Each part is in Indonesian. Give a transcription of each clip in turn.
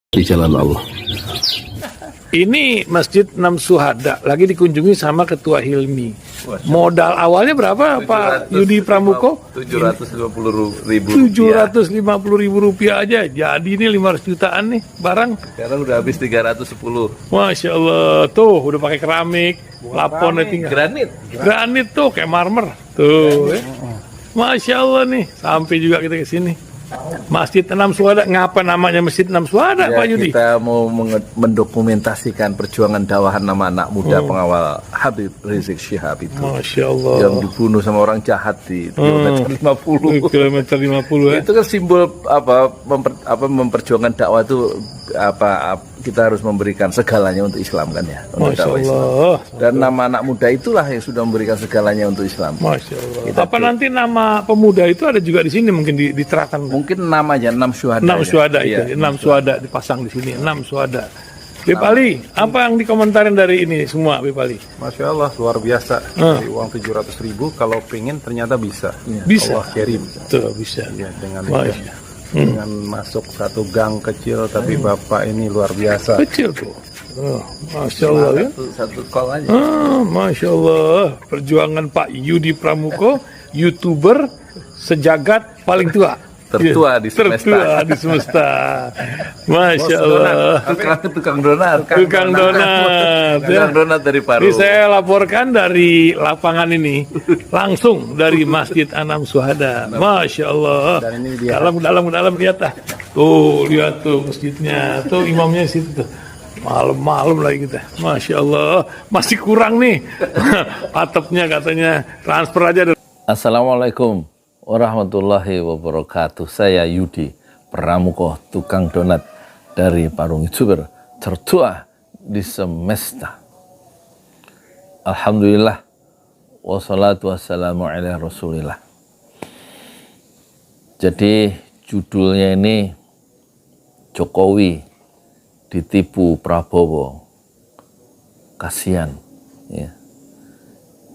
di jalan Allah. Ini Masjid Enam Syuhada lagi dikunjungi sama Ketua Hilmi. Modal awalnya berapa Pak Yudi Pramuko? 750.000 rupiah aja. Jadi ini 500 jutaan nih barang. Sekarang udah habis 310. Masya Allah, tuh udah pakai keramik, plafonnya tinggal. Granit tuh kayak marmer. Tuh, Masya Allah nih, sampai juga kita ke sini. Masjid Enam Syuhada, ngapa namanya Masjid Enam Syuhada, Ya, Pak Yudi? kita mau mendokumentasikan perjuangan dakwah nama anak muda pengawal Habib Rizik Syihab itu. Masya Allah. Yang dibunuh sama orang jahat di kilometer 50. Kilometer 50 ya. Itu kan simbol memperjuangkan dakwah itu kita harus memberikan segalanya untuk Islam kan ya. Untuk Masya dakwah Islam. Allah. Dan nama anak muda itulah yang sudah memberikan segalanya untuk Islam. Masya Allah. Apa nanti nama pemuda itu ada juga di sini mungkin diterapkan? Mungkin namanya 6 syuhada. 6 syuhada Iya, itu, 6 syuhada dipasang di sini, 6 syuhada. Beb Ali, apa yang dikomentarin dari ini semua, Beb Ali? Masya Allah, luar biasa. Dari uang 700.000, kalau pengen ternyata bisa. Bisa. Allah kirim. Tuh, bisa. Ya, dengan Masya. dengan masuk satu gang kecil, tapi Bapak ini luar biasa. Kecil tuh. Oh, Masya Allah ya. Satu call aja. Masya Allah. Perjuangan Pak Yudi Pramuko, YouTuber sejagat paling tua. Tertua di semesta. Tertua di semesta. Masya Allah. Tukang donat. Tukang donat. Tukang donat dari Paru. Ini saya laporkan dari lapangan ini, langsung dari Masjid Enam Syuhada. Masya Allah. Dan ini dia. Dalam lihat ah. Tuh, lihat tuh masjidnya. Tuh imamnya di situ tuh. Malam-malam lagi kita. Masya Allah. Masih kurang nih. Atapnya katanya transfer aja. Assalamualaikum warahmatullahi wabarakatuh. Saya Yudi Pramuko, tukang donat dari Parung YouTuber tertua di semesta. Alhamdulillah, wassalatu wassalamu ala rasulillah. Jadi judulnya ini Jokowi ditipu Prabowo. Kasihan. Ya.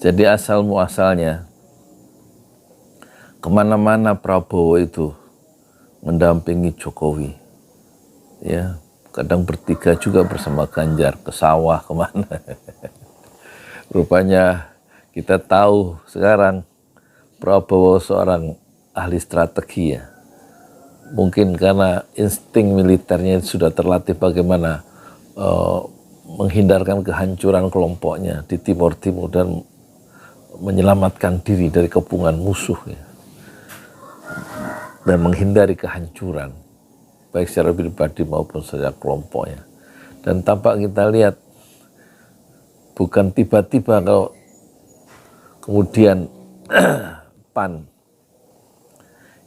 Jadi asal muasalnya kemana-mana Prabowo itu mendampingi Jokowi, ya kadang bertiga juga bersama Ganjar ke sawah kemana. Rupanya kita tahu sekarang Prabowo seorang ahli strategi ya, mungkin karena insting militernya sudah terlatih bagaimana menghindarkan kehancuran kelompoknya di Timur Timur dan menyelamatkan diri dari kepungan musuh ya. Dan menghindari kehancuran baik secara pribadi maupun secara kelompoknya. Dan tampak kita lihat bukan tiba-tiba kalau kemudian PAN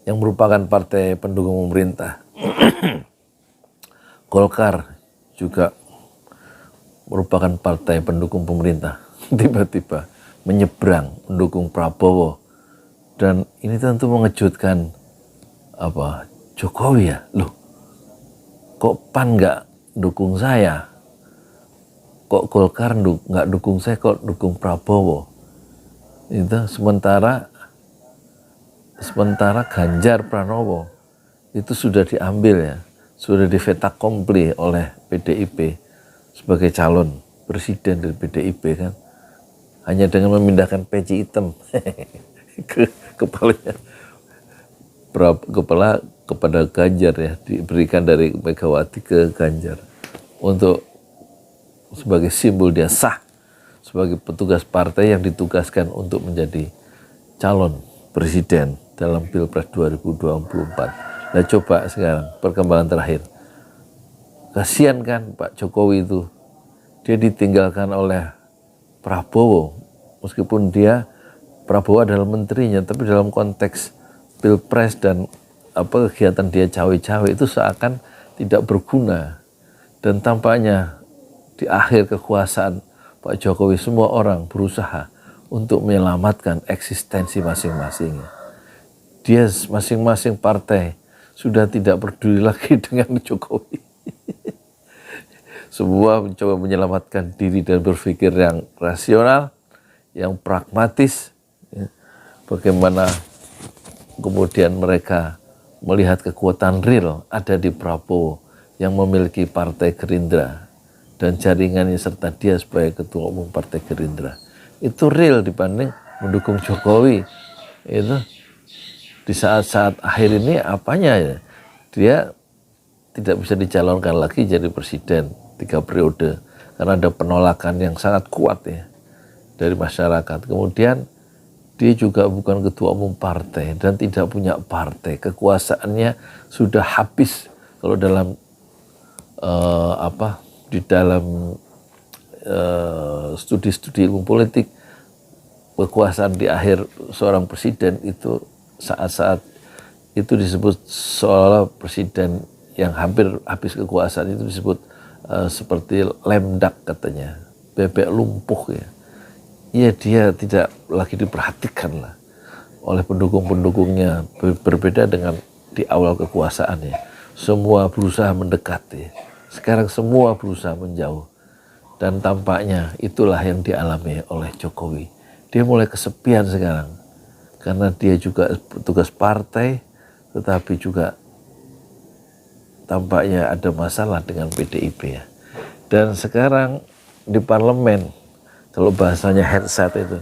yang merupakan partai pendukung pemerintah Golkar juga merupakan partai pendukung pemerintah tiba-tiba menyeberang mendukung Prabowo. Dan ini tentu mengejutkan Jokowi ya. Loh, kok PAN nggak dukung saya? Kok Golkar nggak dukung saya, kok dukung Prabowo? Itu sementara Ganjar Pranowo itu sudah diambil ya, sudah di fait accompli oleh PDIP sebagai calon presiden dari PDIP kan, hanya dengan memindahkan peci hitam ke kepalanya kepada Ganjar ya, diberikan dari Megawati ke Ganjar untuk sebagai simbol dia sah sebagai petugas partai yang ditugaskan untuk menjadi calon presiden dalam Pilpres 2024. Nah coba sekarang perkembangan terakhir, kasihan kan Pak Jokowi itu, dia ditinggalkan oleh Prabowo meskipun Prabowo adalah menterinya, tapi dalam konteks Pilpres dan kegiatan dia cawe-cawe itu seakan tidak berguna. Dan tampaknya di akhir kekuasaan Pak Jokowi semua orang berusaha untuk menyelamatkan eksistensi masing-masing. Dia masing-masing partai sudah tidak peduli lagi dengan Jokowi. Semua mencoba menyelamatkan diri dan berpikir yang rasional, yang pragmatis, ya. Bagaimana kemudian mereka melihat kekuatan real ada di Prabowo yang memiliki Partai Gerindra dan jaringannya serta dia sebagai Ketua Umum Partai Gerindra itu real dibanding mendukung Jokowi. Itu di saat-saat akhir ini apanya ya, dia tidak bisa dicalonkan lagi jadi presiden 3 periode karena ada penolakan yang sangat kuat ya dari masyarakat. Kemudian dia juga bukan ketua umum partai dan tidak punya partai, kekuasaannya sudah habis. Kalau dalam di dalam studi-studi ilmu politik, kekuasaan di akhir seorang presiden itu saat-saat itu disebut seolah presiden yang hampir habis kekuasaan itu disebut seperti lemdak katanya, bebek lumpuh ya. Ya dia tidak lagi diperhatikan lah oleh pendukung-pendukungnya, berbeda dengan di awal kekuasaannya. Semua berusaha mendekati, sekarang semua berusaha menjauh. Dan tampaknya itulah yang dialami oleh Jokowi. Dia mulai kesepian sekarang, karena dia juga petugas partai, tetapi juga tampaknya ada masalah dengan PDIP ya. Dan sekarang di parlemen, kalau bahasanya headset itu,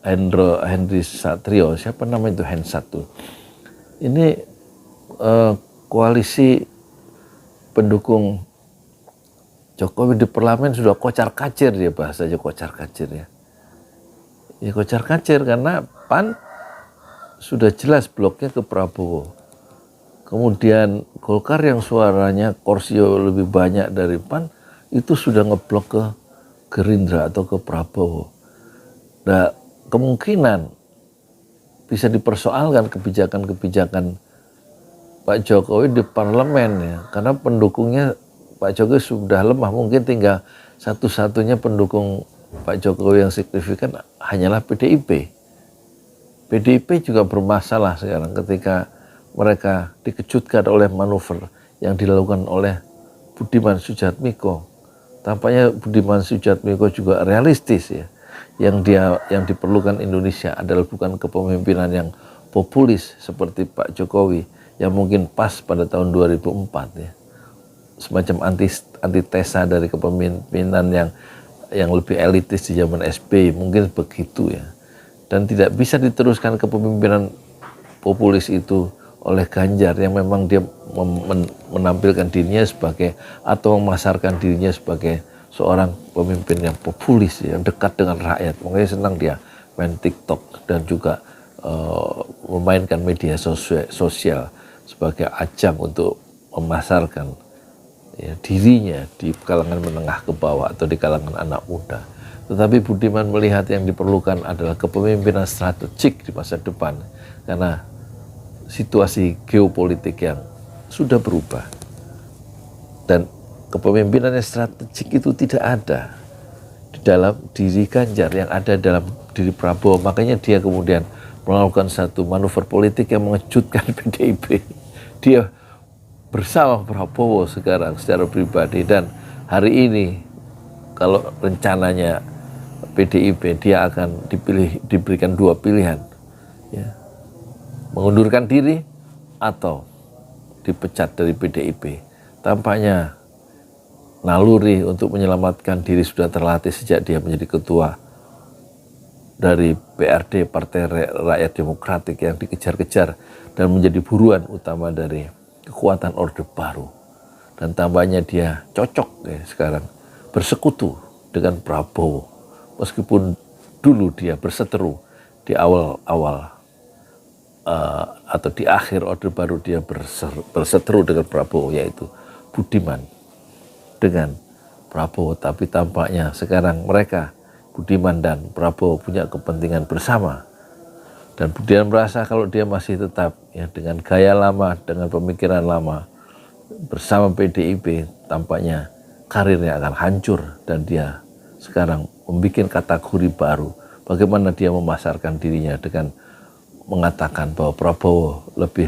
Henry Satrio, siapa nama itu Hensat tuh? Ini koalisi pendukung Jokowi di parlemen sudah kocar-kacir, dia bahasanya kocar-kacir ya. Ya kocar-kacir karena PAN sudah jelas bloknya ke Prabowo. Kemudian Golkar yang suaranya kursi lebih banyak dari PAN itu sudah ngeblok ke Gerindra atau ke Prabowo. Nah, kemungkinan bisa dipersoalkan kebijakan-kebijakan Pak Jokowi di parlemen ya, karena pendukungnya Pak Jokowi sudah lemah, mungkin tinggal satu-satunya pendukung Pak Jokowi yang signifikan hanyalah PDIP. PDIP juga bermasalah sekarang ketika mereka dikejutkan oleh manuver yang dilakukan oleh Budiman Sujatmiko. Tampaknya Budiman Sujatmiko juga realistis ya. Yang diperlukan Indonesia adalah bukan kepemimpinan yang populis seperti Pak Jokowi yang mungkin pas pada tahun 2004 ya. Semacam antitesa dari kepemimpinan yang lebih elitis di zaman SBY, mungkin begitu ya. Dan tidak bisa diteruskan kepemimpinan populis itu oleh Ganjar yang memang dia menampilkan dirinya sebagai atau memasarkan dirinya sebagai seorang pemimpin yang populis, yang dekat dengan rakyat. Makanya senang dia main TikTok dan juga memainkan media sosial sebagai ajang untuk memasarkan ya, dirinya di kalangan menengah ke bawah atau di kalangan anak muda. Tetapi Budiman melihat yang diperlukan adalah kepemimpinan strategik di masa depan karena situasi geopolitik yang sudah berubah dan kepemimpinan yang strategik itu tidak ada di dalam diri Ganjar, yang ada dalam diri Prabowo. Makanya dia kemudian melakukan satu manuver politik yang mengejutkan PDIP. Dia bersama Prabowo sekarang secara pribadi, dan hari ini kalau rencananya PDIP dia akan diberikan 2 pilihan ya, mengundurkan diri atau dipecat dari PDIP. Tampaknya naluri untuk menyelamatkan diri sudah terlatih sejak dia menjadi ketua dari PRD Partai Rakyat Demokratik yang dikejar-kejar dan menjadi buruan utama dari kekuatan Orde Baru. Dan tambahnya dia cocok ya sekarang bersekutu dengan Prabowo, meskipun dulu dia berseteru di awal-awal atau di akhir Orde Baru dia berseteru dengan Prabowo, yaitu Budiman dengan Prabowo. Tapi tampaknya sekarang mereka, Budiman dan Prabowo, punya kepentingan bersama. Dan Budiman merasa kalau dia masih tetap ya dengan gaya lama, dengan pemikiran lama bersama PDIP, tampaknya karirnya akan hancur. Dan dia sekarang membuat kategori baru, bagaimana dia memasarkan dirinya dengan mengatakan bahwa Prabowo lebih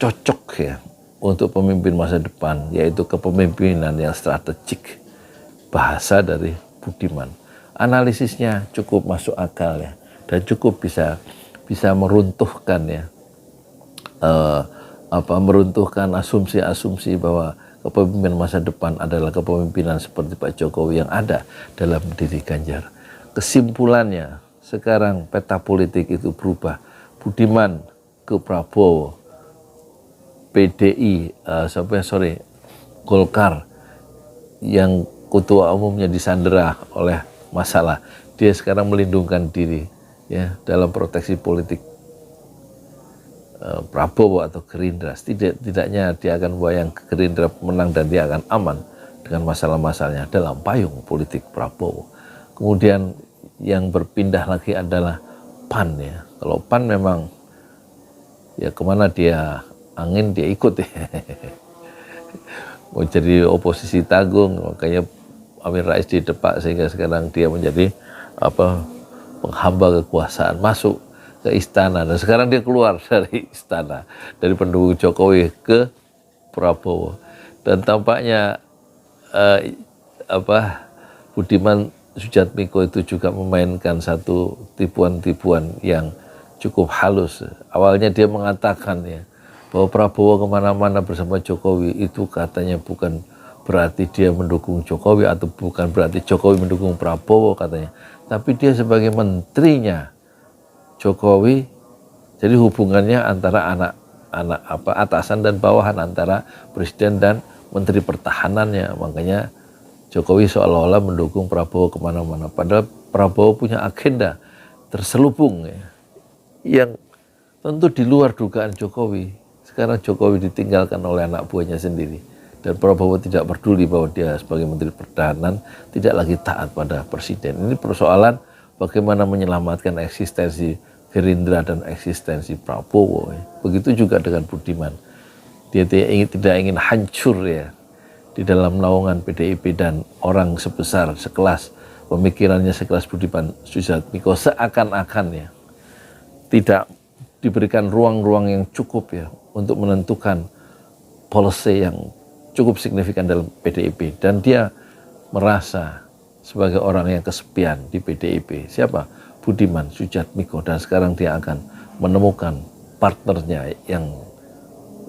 cocok ya untuk pemimpin masa depan, yaitu kepemimpinan yang strategik. Bahasa dari Budiman, analisisnya cukup masuk akal ya, dan cukup bisa meruntuhkan ya meruntuhkan asumsi-asumsi bahwa kepemimpinan masa depan adalah kepemimpinan seperti Pak Jokowi yang ada dalam diri Ganjar. Kesimpulannya, sekarang peta politik itu berubah. Budiman ke Prabowo, PDI, Golkar yang ketua umumnya disandera oleh masalah. Dia sekarang melindungkan diri ya dalam proteksi politik Prabowo atau Gerindra. Tidaknya dia akan bayang Gerindra menang dan dia akan aman dengan masalah-masalahnya dalam payung politik Prabowo. Kemudian yang berpindah lagi adalah PAN ya. Kalau PAN memang ya kemana dia angin dia ikut ya. Mau jadi oposisi tanggung, makanya Amin Rais didepak sehingga sekarang dia menjadi penghamba kekuasaan, masuk ke istana, dan sekarang dia keluar dari istana, dari pendukung Jokowi ke Prabowo. Dan tampaknya Budiman Sujatmiko itu juga memainkan satu tipuan-tipuan yang cukup halus. Awalnya dia mengatakan ya bahwa Prabowo kemana-mana bersama Jokowi itu katanya bukan berarti dia mendukung Jokowi atau bukan berarti Jokowi mendukung Prabowo katanya, tapi dia sebagai menterinya Jokowi, jadi hubungannya antara atasan dan bawahan, antara presiden dan menteri pertahanannya. Makanya Jokowi seolah-olah mendukung Prabowo kemana-mana, padahal Prabowo punya agenda terselubung ya, yang tentu di luar dugaan Jokowi. Sekarang Jokowi ditinggalkan oleh anak buahnya sendiri, dan Prabowo tidak peduli bahwa dia sebagai menteri pertahanan tidak lagi taat pada presiden. Ini persoalan bagaimana menyelamatkan eksistensi Gerindra dan eksistensi Prabowo. Begitu juga dengan Budiman. Dia tidak ingin hancur ya di dalam naungan PDIP dan orang sebesar, sekelas, pemikirannya sekelas Budiman Sujatmiko, seakan-akan ya tidak diberikan ruang-ruang yang cukup ya untuk menentukan policy yang cukup signifikan dalam PDIP, dan dia merasa sebagai orang yang kesepian di PDIP. Siapa? Budiman Sujatmiko. Dan sekarang dia akan menemukan partnernya yang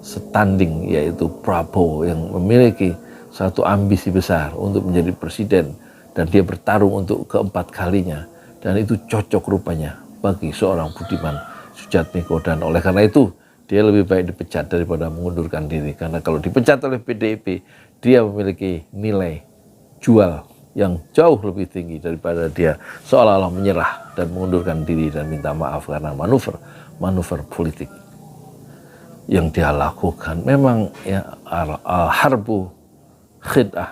setanding, yaitu Prabowo, yang memiliki satu ambisi besar untuk menjadi presiden, dan dia bertarung untuk keempat kalinya, dan itu cocok rupanya bagi seorang Budiman Sujatmiko. Dan oleh karena itu dia lebih baik dipecat daripada mengundurkan diri, karena kalau dipecat oleh PDIP dia memiliki nilai jual yang jauh lebih tinggi daripada dia seolah-olah menyerah dan mengundurkan diri dan minta maaf karena manuver politik yang dia lakukan. Memang ya al-harbu khid'ah,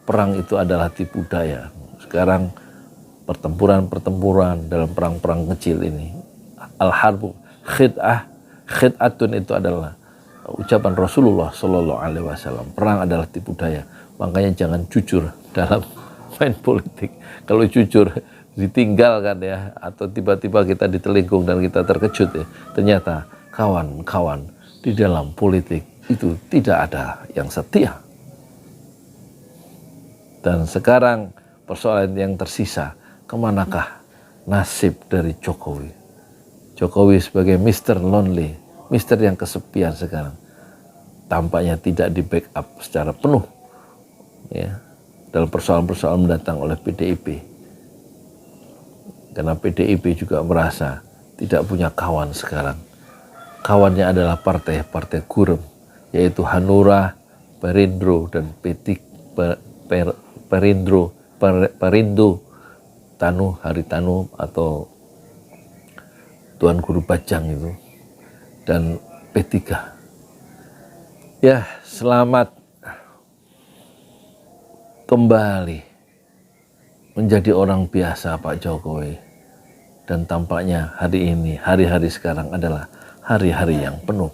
perang itu adalah tipu daya. Sekarang pertempuran dalam perang-perang kecil ini, al-harbu khid'ah, khid'atun itu adalah ucapan Rasulullah Shallallahu Alaihi Wasallam. Perang adalah tipu daya, makanya jangan jujur dalam main politik. Kalau jujur ditinggalkan ya, atau tiba-tiba kita ditelingkung dan kita terkejut ya, ternyata kawan-kawan di dalam politik itu tidak ada yang setia. Dan sekarang persoalan yang tersisa, kemanakah nasib dari Jokowi? Jokowi sebagai Mr. Lonely, Mr. yang kesepian sekarang, tampaknya tidak di backup secara penuh ya dalam persoalan-persoalan mendatang oleh PDIP. Karena PDIP juga merasa tidak punya kawan sekarang. Kawannya adalah partai-partai gurem, yaitu Hanura, Perindro, dan Perindo, Tanu, Haritanu, atau Tuan Guru Bajang itu, dan P3. Ya, selamat kembali menjadi orang biasa Pak Jokowi. Dan tampaknya hari ini, hari-hari sekarang adalah hari-hari yang penuh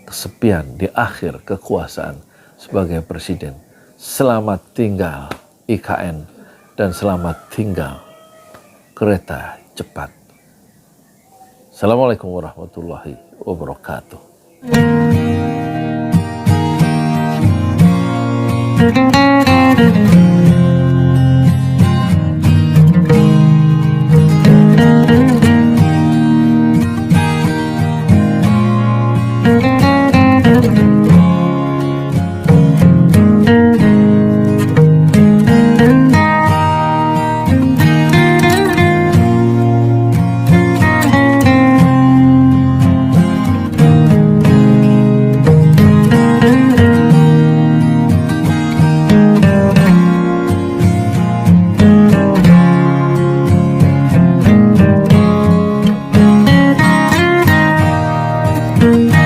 kesepian di akhir kekuasaan sebagai presiden. Selamat tinggal IKN, dan selamat tinggal kereta cepat. Assalamualaikum warahmatullahi wabarakatuh. Bye.